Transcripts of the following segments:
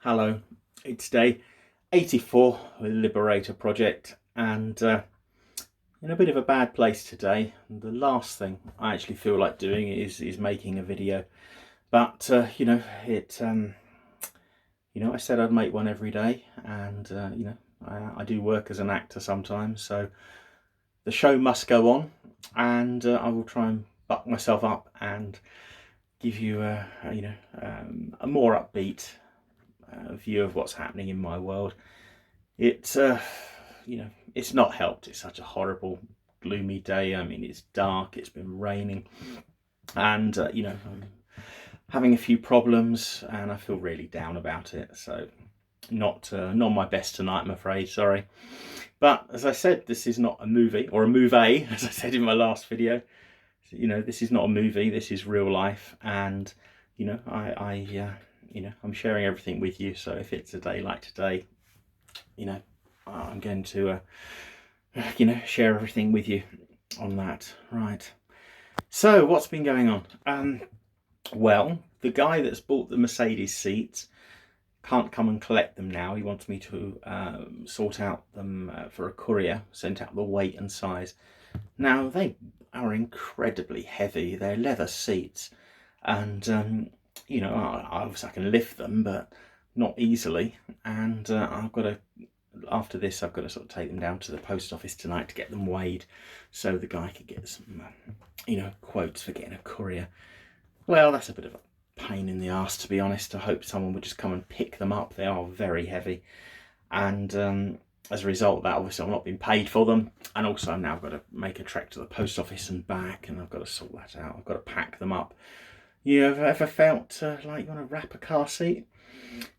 Hello, it's day 84 with the Liberator project, and in a bit of a bad place today. The last thing I actually feel like doing is making a video, but I said I'd make one every day, and I do work as an actor sometimes, so the show must go on, and I will try and buck myself up and give you a more upbeat view of what's happening in my world. It's it's not helped. It's such a horrible, gloomy day. I mean, it's dark. It's been raining, and I'm having a few problems, and I feel really down about it. So, not my best tonight, I'm afraid. Sorry, but as I said, this is not a movie or a movie, as I said in my last video. This is not a movie. This is real life, and I'm sharing everything with you. So if it's a day like today, I'm going to share everything with you on that. Right, so what's been going on? Well, the guy that's bought the Mercedes seats can't come and collect them now. He wants me to sort out them for a courier, sent out the weight and size. Now, they are incredibly heavy. They're leather seats, and obviously I can lift them, but not easily. And after this, I've got to sort of take them down to the post office tonight to get them weighed, so the guy could get some, quotes for getting a courier. Well, that's a bit of a pain in the arse, to be honest. I hope someone would just come and pick them up. They are very heavy, and as a result of that, obviously I'm not being paid for them, and also I've now got to make a trek to the post office and back, and I've got to sort that out. I've got to pack them up. You ever felt like you want to wrap a car seat?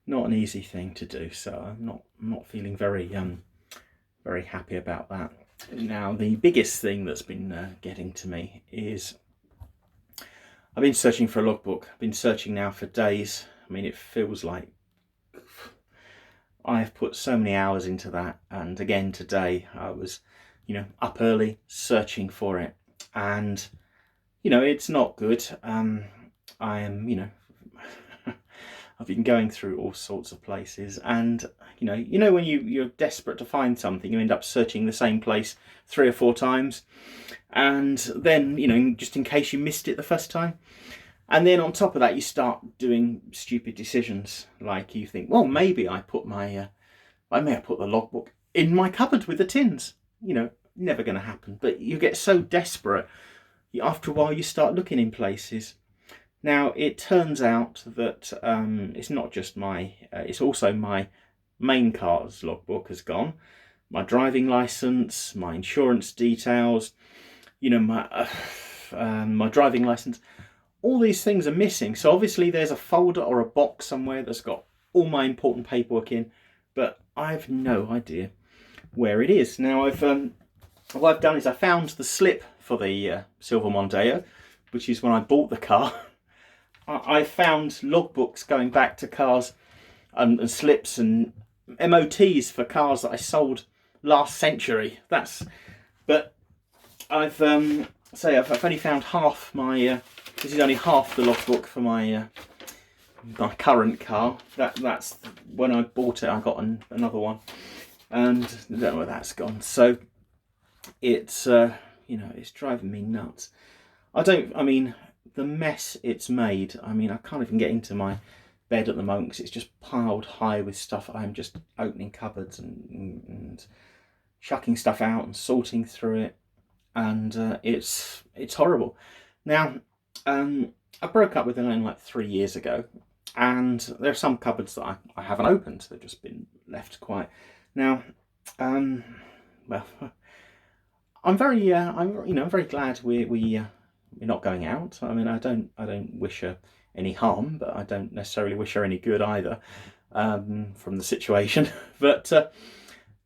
Not an easy thing to do, so I'm not feeling very happy about that. Now, the biggest thing that's been getting to me is I've been searching for a logbook. I've been searching now for days. I mean, it feels like I've put so many hours into that, and again today I was up early searching for it, and it's not good. I am I've been going through all sorts of places, and when you're desperate to find something, you end up searching the same place 3 or 4 times, and then just in case you missed it the first time. And then on top of that, you start doing stupid decisions. Like you think, well, maybe I may have put the logbook in my cupboard with the tins. Never going to happen. But you get so desperate, after a while you start looking in places. Now, it turns out that it's not just it's also my main car's logbook has gone. My driving licence, my insurance details, my driving licence. All these things are missing. So obviously there's a folder or a box somewhere that's got all my important paperwork in, but I have no idea where it is. Now, what I've done is I found the slip for the Silver Mondeo, which is when I bought the car. I found logbooks going back to cars and slips and MOTs for cars that I sold last century. But I've only found half my. This is only half the logbook for my current car. That's when I bought it. I got another one, and I don't know where that's gone. So it's it's driving me nuts. The mess it's made. I mean, I can't even get into my bed at the moment because it's just piled high with stuff. I'm just opening cupboards and chucking stuff out and sorting through it, and it's horrible. Now, I broke up with Elaine like 3 years ago, and there are some cupboards that I haven't opened. They've just been left quiet. Now, well, I'm very glad we're not going out. I mean, I don't wish her any harm, but I don't necessarily wish her any good either from the situation. But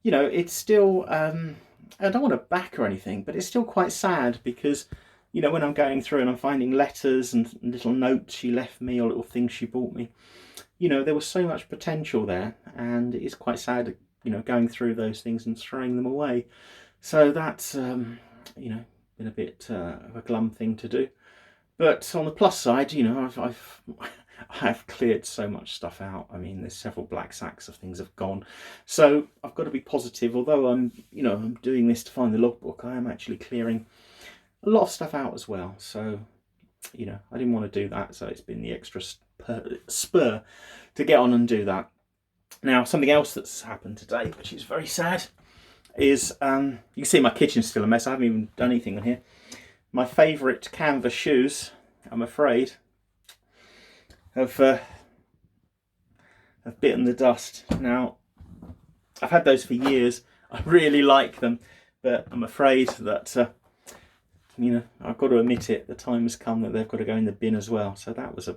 it's still I don't want to back or anything, but it's still quite sad because when I'm going through and I'm finding letters and little notes she left me or little things she bought me, there was so much potential there, and it is quite sad going through those things and throwing them away. So that's been a bit of a glum thing to do. But on the plus side, I've I've cleared so much stuff out. I mean, there's several black sacks of things have gone. So I've got to be positive. Although I'm doing this to find the logbook, I am actually clearing a lot of stuff out as well. So, I didn't want to do that. So it's been the extra spur to get on and do that. Now, something else that's happened today, which is very sad, is you can see my kitchen's still a mess. I haven't even done anything on here. My favourite canvas shoes, I'm afraid, have bitten the dust. Now, I've had those for years. I really like them, but I'm afraid that I've got to admit it. The time has come that they've got to go in the bin as well. So that was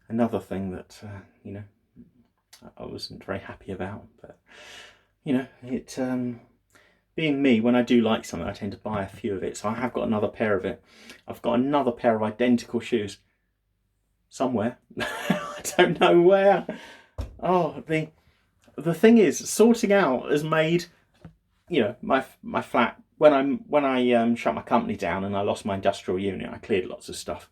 another thing that I wasn't very happy about. But it being me, when I do like something, I tend to buy a few of it. So I have got another pair of it. I've got another pair of identical shoes somewhere. I don't know where. Oh, the thing is, sorting out has made my flat. When I shut my company down and I lost my industrial unit, I cleared lots of stuff.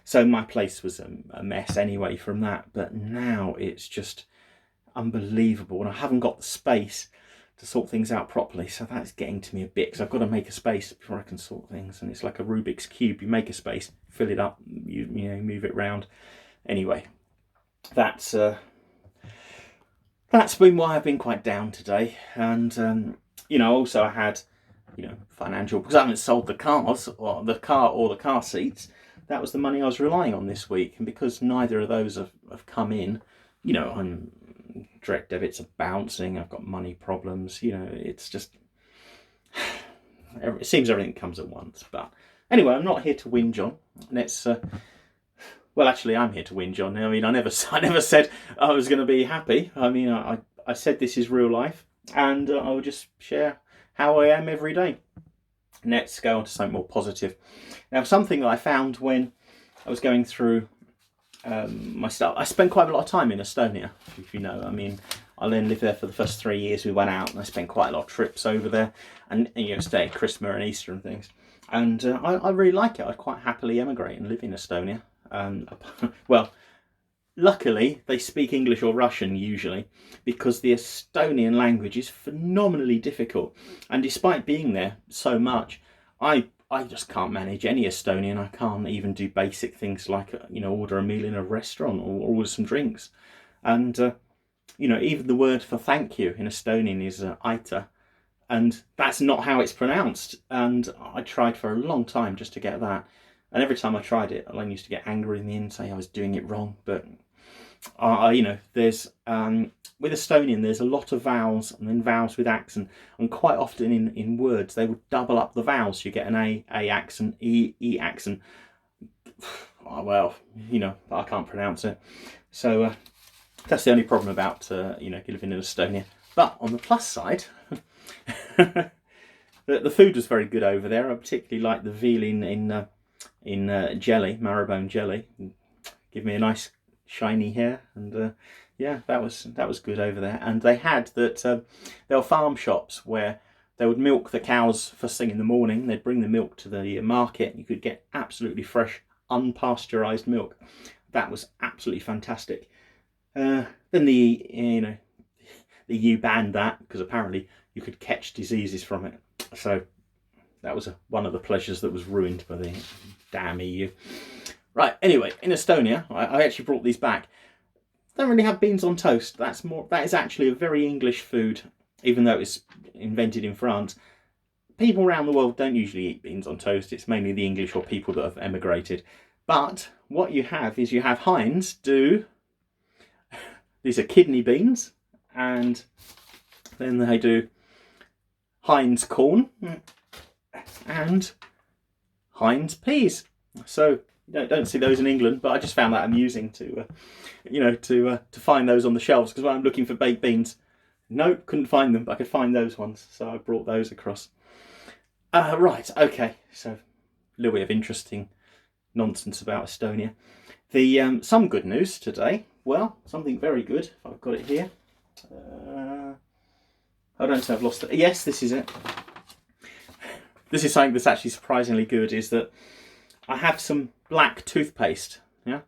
So my place was a mess anyway from that. But now it's just unbelievable, and I haven't got the space to sort things out properly. So that's getting to me a bit, because I've got to make a space before I can sort things. And it's like a Rubik's cube. You make a space, fill it up, you move it round. Anyway, that's been why I've been quite down today. And also I had financial, because I haven't sold the cars or the car seats. That was the money I was relying on this week, and because neither of those have come in, I'm direct debits are bouncing. I've got money problems. It's just, it seems everything comes at once. But anyway, I'm not here to whinge on. Let's well, actually, I'm here to whinge on. I mean, I never said I was going to be happy. I mean, I said this is real life, and I will just share how I am every day. Let's go on to something more positive. Now, something that I found when I was going through my stuff, I spent quite a lot of time in Estonia, if you know. I mean, I then lived there for the first 3 years. We went out and I spent quite a lot of trips over there, and stay at Christmas and Easter and things. And I really like it. I'd quite happily emigrate and live in Estonia. Well, luckily they speak English or Russian usually, because the Estonian language is phenomenally difficult. And despite being there so much, I just can't manage any Estonian. I can't even do basic things like order a meal in a restaurant or order some drinks. And even the word for thank you in Estonian is aita, and that's not how it's pronounced. And I tried for a long time just to get that. And every time I tried it, I used to get angry in the end, say I was doing it wrong. But there's with Estonian, there's a lot of vowels and then vowels with accent, and quite often in words they would double up the vowels. You get an A accent, E accent. Oh, well, I can't pronounce it. So that's the only problem about living in Estonia. But on the plus side, the food was very good over there. I particularly liked the veal in jelly, marrowbone jelly. Give me a nice shiny hair, and that was good over there. And they had that there were farm shops where they would milk the cows first thing in the morning. They'd bring the milk to the market, and you could get absolutely fresh, unpasteurized milk. That was absolutely fantastic. Then the EU banned that, because apparently you could catch diseases from it. So that was one of the pleasures that was ruined by the damn EU. Right, anyway, in Estonia, I actually brought these back. Don't really have beans on toast. That is actually a very English food, even though it's invented in France. People around the world don't usually eat beans on toast. It's mainly the English or people that have emigrated. But what you have is Heinz do, these are kidney beans, and then they do Heinz corn and Heinz peas. So you don't see those in England, but I just found that amusing to find those on the shelves, because when I'm looking for baked beans, nope, couldn't find them, but I could find those ones, so I brought those across. Right, okay, so a little bit of interesting nonsense about Estonia. The some good news today. Well, something very good. I've got it here. I don't say I've lost it. Yes, this is it. This is something that's actually surprisingly good, is that I have some black toothpaste. Yeah,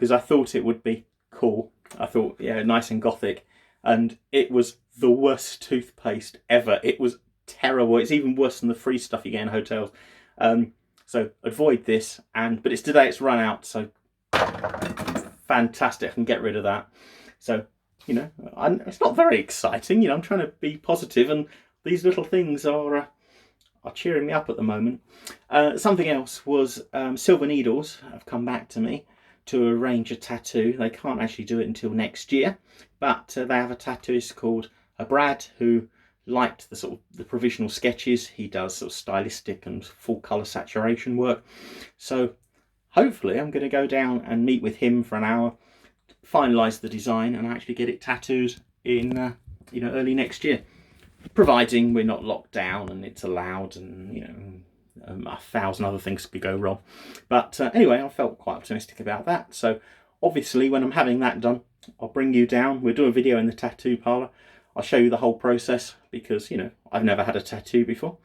because I thought it would be cool. I thought, yeah, nice and gothic. And it was the worst toothpaste ever. It was terrible. It's even worse than the free stuff you get in hotels. So avoid this. But it's today, it's run out. So fantastic. I can get rid of that. So, you know, it's not very exciting. You know, I'm trying to be positive, and these little things are cheering me up at the moment. Something else was Silver Needles have come back to me to arrange a tattoo. They can't actually do it until next year, but they have a tattooist called Brad who liked the sort of the provisional sketches. He does sort of stylistic and full colour saturation work. So hopefully I'm going to go down and meet with him for an hour, finalise the design, and actually get it tattooed in you know, early next year, providing we're not locked down and it's allowed, and you know, 1,000 other things could go wrong. But anyway, I felt quite optimistic about that. So obviously when I'm having that done, I'll bring you down. We'll do a video in the tattoo parlour. I'll show you the whole process, because, you know, I've never had a tattoo before.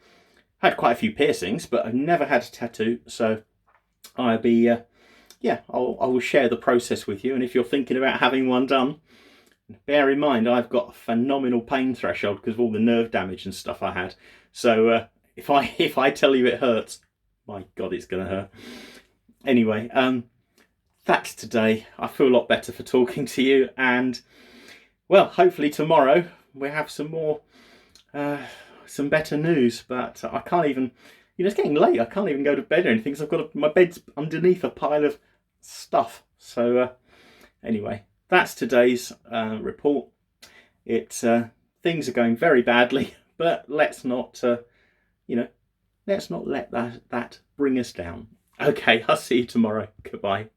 I had quite a few piercings, but I've never had a tattoo. So I'll be, yeah, I will share the process with you. And if you're thinking about having one done, bear in mind I've got a phenomenal pain threshold because of all the nerve damage and stuff I had. So if I tell you it hurts, my God, it's going to hurt. Anyway, that's today. I feel a lot better for talking to you, and well, hopefully tomorrow we have some more, some better news. But I can't even, you know, it's getting late. I can't even go to bed or anything, because I've got my bed's underneath a pile of stuff. So anyway, that's today's report. It's things are going very badly, but let's not, you know, let's not let that bring us down. Okay, I'll see you tomorrow. Goodbye.